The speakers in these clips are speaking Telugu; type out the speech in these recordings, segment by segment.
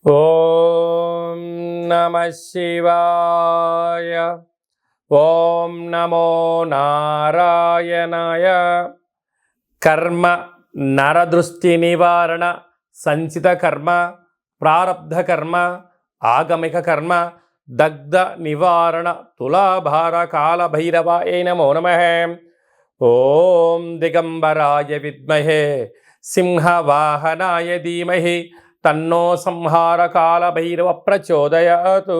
ఓం నమః శివాయ. ఓం నమో నారాయణాయ. కర్మ నరదృష్టి నివారణ సంచిత కర్మ ప్రారబ్ధ కర్మ ఆగమిక కర్మ దగ్ధ నివారణ తులాభార కాల భైరవాయ నమో నమః. ఓం దిగంబరాయ విద్మహే సింహవాహనాయ ధీమహి తన్నో సంహార కాల భైరవ ప్రచోదయాతు.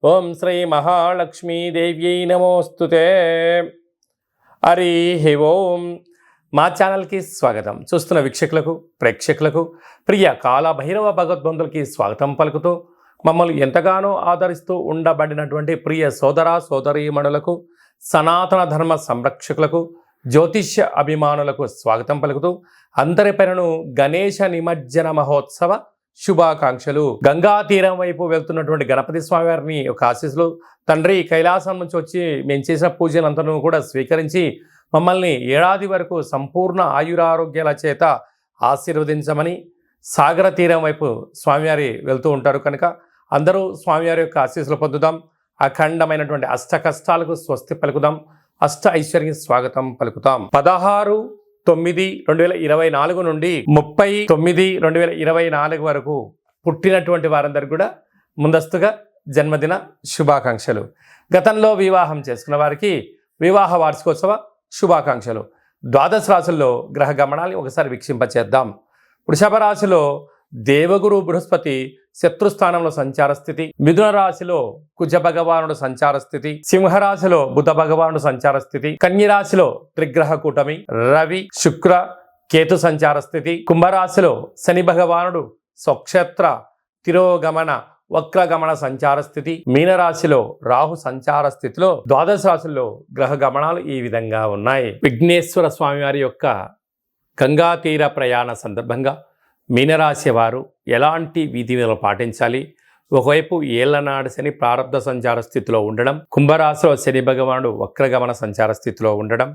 ఓం శ్రీ మహాలక్ష్మీదేవ్యై నమోస్తుతే. హరి ఓం. మా ఛానల్కి స్వాగతం. చూస్తున్న వీక్షకులకు ప్రేక్షకులకు ప్రియ కాల భైరవ భగవద్బంధులకి స్వాగతం పలుకుతూ మమ్మల్ని ఎంతగానో ఆదరిస్తూ ఉండబడినటువంటి ప్రియ సోదర సోదరీమణులకు సనాతన ధర్మ సంరక్షకులకు జ్యోతిష్య అభిమానులకు స్వాగతం పలుకుతూ అందరిపైనను గణేశ నిమజ్జన మహోత్సవ శుభాకాంక్షలు. గంగా తీరం వైపు వెళ్తున్నటువంటి గణపతి స్వామి వారిని ఒక ఆశీస్సులు. తండ్రి కైలాసం నుంచి వచ్చి మేము చేసిన పూజలంతను కూడా స్వీకరించి మమ్మల్ని ఏడాది వరకు సంపూర్ణ ఆయురారోగ్యాల చేత ఆశీర్వదించమని. సాగర తీరం వైపు స్వామివారి వెళ్తూ ఉంటారు కనుక అందరూ స్వామివారి యొక్క ఆశీస్సులు పొందుదాం. అఖండమైనటువంటి అష్ట కష్టాలకు స్వస్తి పలుకుదాం. అష్ట ఐశ్వర్య స్వాగతం పలుకుతాం. 16/9/2024 నుండి 30/9/2024 వరకు పుట్టినటువంటి వారందరికీ కూడా ముందస్తుగా జన్మదిన శుభాకాంక్షలు. గతంలో వివాహం చేసుకున్న వారికి వివాహ వార్షికోత్సవ శుభాకాంక్షలు. ద్వాదశ రాశుల్లో గ్రహ గమనాన్ని ఒకసారి వీక్షింపచేద్దాం. వృషభ రాశిలో దేవగురు బృహస్పతి శత్రుస్థానంలో సంచార స్థితి. మిథున రాశిలో కుజ భగవానుడు సంచార స్థితి. సింహరాశిలో బుధ భగవానుడు సంచార స్థితి. కన్య రాశిలో త్రిగ్రహ కూటమి రవి శుక్ర కేతు సంచార స్థితి. కుంభరాశిలో శని భగవానుడు స్వక్షేత్ర తిరోగమన వక్రగమన సంచార స్థితి. మీనరాశిలో రాహు సంచార స్థితిలో ద్వాదశ రాశుల్లో గ్రహ గమనాలు ఈ విధంగా ఉన్నాయి. విఘ్నేశ్వర స్వామివారి యొక్క గంగా తీర ప్రయాణ సందర్భంగా మీనరాశి వారు ఎలాంటి విధులను పాటించాలి? ఒకవైపు ఏళ్లనాడు శని ప్రారబ్ధ సంచార స్థితిలో ఉండడం, కుంభరాశిలో శని భగవానుడు వక్రగమన సంచార స్థితిలో ఉండడం,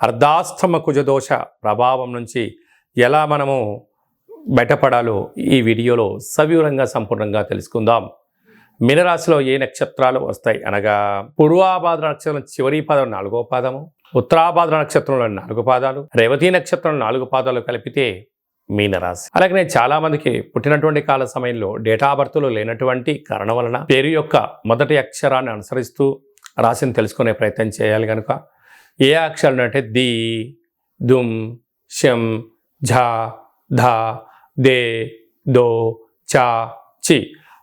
అర్ధాష్టమ కుజదోష ప్రభావం నుంచి ఎలా మనము బయటపడాలో ఈ వీడియోలో సవివరంగా సంపూర్ణంగా తెలుసుకుందాం. మీనరాశిలో ఏ నక్షత్రాలు వస్తాయి అనగా పూర్వాభాద్ర నక్షత్రం చివరి పాదం 4వ పాదము, ఉత్తరాభాద్ర నక్షత్రంలో 4 పాదాలు, రేవతి నక్షత్రం 4 పాదాలు కలిపితే మీనరాశి. అలాగనే చాలా మందికి పుట్టినటువంటి కాల సమయంలో డేటా బర్త్లో లేనటువంటి కారణం వలన పేరు యొక్క మొదటి అక్షరాన్ని అనుసరిస్తూ రాశిని తెలుసుకునే ప్రయత్నం చేయాలి. కనుక ఏ అక్షరాలు అంటే ది, దుమ్, షం, ఝ, ధ, దే, దో, చ, చి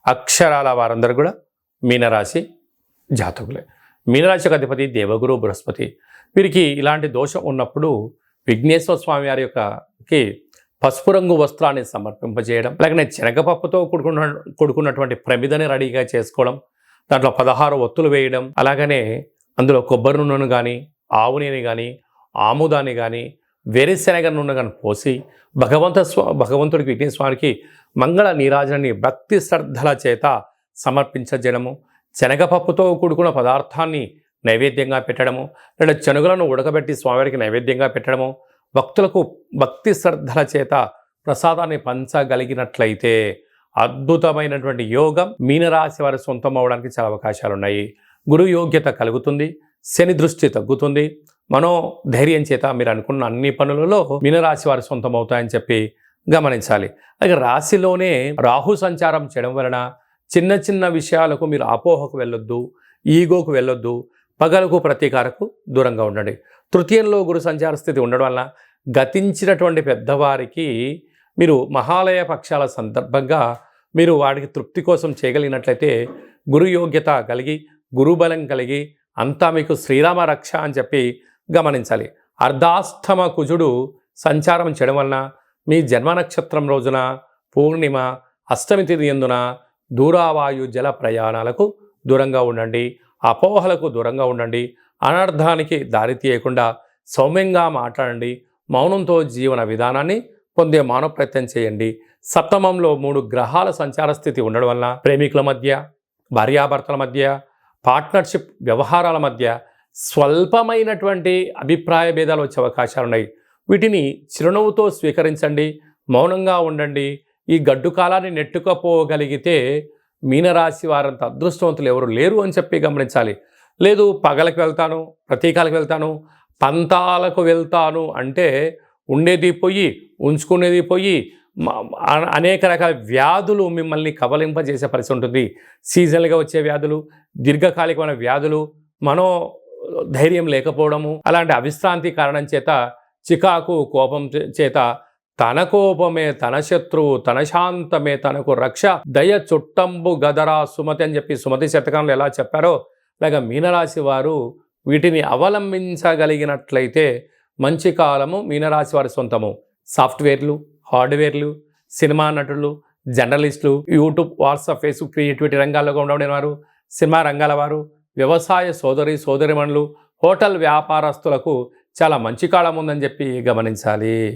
అక్షరాల వారందరూ కూడా మీనరాశి జాతకులే. మీనరాశి యొక్క అధిపతి దేవగురు బృహస్పతి. వీరికి ఇలాంటి దోషం ఉన్నప్పుడు విఘ్నేశ్వర స్వామి వారి యొక్కకి పసుపు రంగు వస్త్రాన్ని సమర్పింపజేయడం, అలాగే శనగపప్పుతో కూడుకున్నటువంటి ప్రమిదని రెడీగా చేసుకోవడం, దాంట్లో 16 ఒత్తులు వేయడం, అలాగనే అందులో కొబ్బరి నూనెను కానీ ఆవు నూనె కానీ ఆముదాన్ని కానీ వేరుశెనగ నూనె కానీ పోసి భగవంతుడికి విఘ్నేశ్వరునికి మంగళ నీరాజనాన్ని భక్తి శ్రద్ధల చేత సమర్పించజేయడము, శనగపప్పుతో కూడుకున్న పదార్థాన్ని నైవేద్యంగా పెట్టడము, లేదా శనుగులను ఉడకబెట్టి స్వామివారికి నైవేద్యంగా పెట్టడము, భక్తులకు భక్తి శ్రద్ధల చేత ప్రసాదాన్ని పంచగలిగినట్లయితే అద్భుతమైనటువంటి యోగం మీనరాశి వారి సొంతం అవడానికి చాలా అవకాశాలు ఉన్నాయి. గురు యోగ్యత కలుగుతుంది, శని దృష్టి తగ్గుతుంది, మనోధైర్యం చేత మీరు అనుకున్న అన్ని పనులలో మీనరాశి వారి సొంతం అవుతాయని చెప్పి గమనించాలి. అలాగే రాశిలోనే రాహు సంచారం చేయడం వలన చిన్న చిన్న విషయాలకు మీరు అపోహకు వెళ్ళొద్దు, ఈగోకు వెళ్ళొద్దు, పగలకు ప్రతీకారకు దూరంగా ఉండండి. తృతీయంలో గురు సంచార స్థితి ఉండడం వలన గతించినటువంటి పెద్దవారికి మీరు మహాలయ పక్షాల సందర్భంగా మీరు వాడికి తృప్తి కోసం చేయగలిగినట్లయితే గురు యోగ్యత కలిగి గురుబలం కలిగి అంతా మీకు శ్రీరామ రక్ష అని చెప్పి గమనించాలి. అర్ధాష్టమ కుజుడు సంచారం చేయడం వలన మీ జన్మ నక్షత్రం రోజున పూర్ణిమ అష్టమి తిథి యందున దూరావాయు జల ప్రయాణాలకు దూరంగా ఉండండి, అపోహలకు దూరంగా ఉండండి, అనర్థానికి దారి తీయకుండా సౌమ్యంగా మాట్లాడండి, మౌనంతో జీవన విధానాన్ని పొందే మానవ ప్రయత్నం చేయండి. సప్తమంలో 3 గ్రహాల సంచార స్థితి ఉండడం వలన ప్రేమికుల మధ్య, భార్యాభర్తల మధ్య, పార్ట్నర్షిప్ వ్యవహారాల మధ్య స్వల్పమైనటువంటి అభిప్రాయ భేదాలు వచ్చే అవకాశాలు ఉన్నాయి. వీటిని చిరునవ్వుతో స్వీకరించండి, మౌనంగా ఉండండి, ఈ గడ్డు కాలాన్ని నెట్టుకపోగలిగితే మీనరాశి వారంత అదృష్టవంతులు ఎవరు లేరు అని చెప్పి గమనించాలి. లేదు పగలకు వెళ్తాను, ప్రతీకాలకు వెళ్తాను, పంతాలకు వెళ్తాను అంటే ఉండేది పోయి ఉంచుకునేది పోయి అనేక రకాల వ్యాధులు మిమ్మల్ని కబలింపజేసే పరిస్థితి ఉంటుంది. సీజనల్గా వచ్చే వ్యాధులు, దీర్ఘకాలికమైన వ్యాధులు, మనో ధైర్యం లేకపోవడము, అలాంటి అవిశ్రాంతి కారణం చేత, చికాకు కోపం చేత తన కోపమే తన శత్రువు, తన శాంతమే తనకు రక్ష, దయ చుట్టంబు గదరా సుమతి అని చెప్పి సుమతి శతకంలో ఎలా చెప్పారో అలాగా మీనరాశి వారు వీటిని అవలంబించగలిగినట్లయితే మంచి కాలము మీనరాశి వారి సొంతము. సాఫ్ట్వేర్లు, హార్డ్వేర్లు, సినిమా నటులు, జర్నలిస్టులు, యూట్యూబ్, వాట్సాప్, ఫేస్బుక్, క్రియేటివిటీ రంగాల్లో ఉండబడిన వారు, సినిమా రంగాల వారు, వ్యవసాయ సోదరిమణులు, హోటల్ వ్యాపారస్తులకు చాలా మంచి కాలం ఉందని చెప్పి గమనించాలి.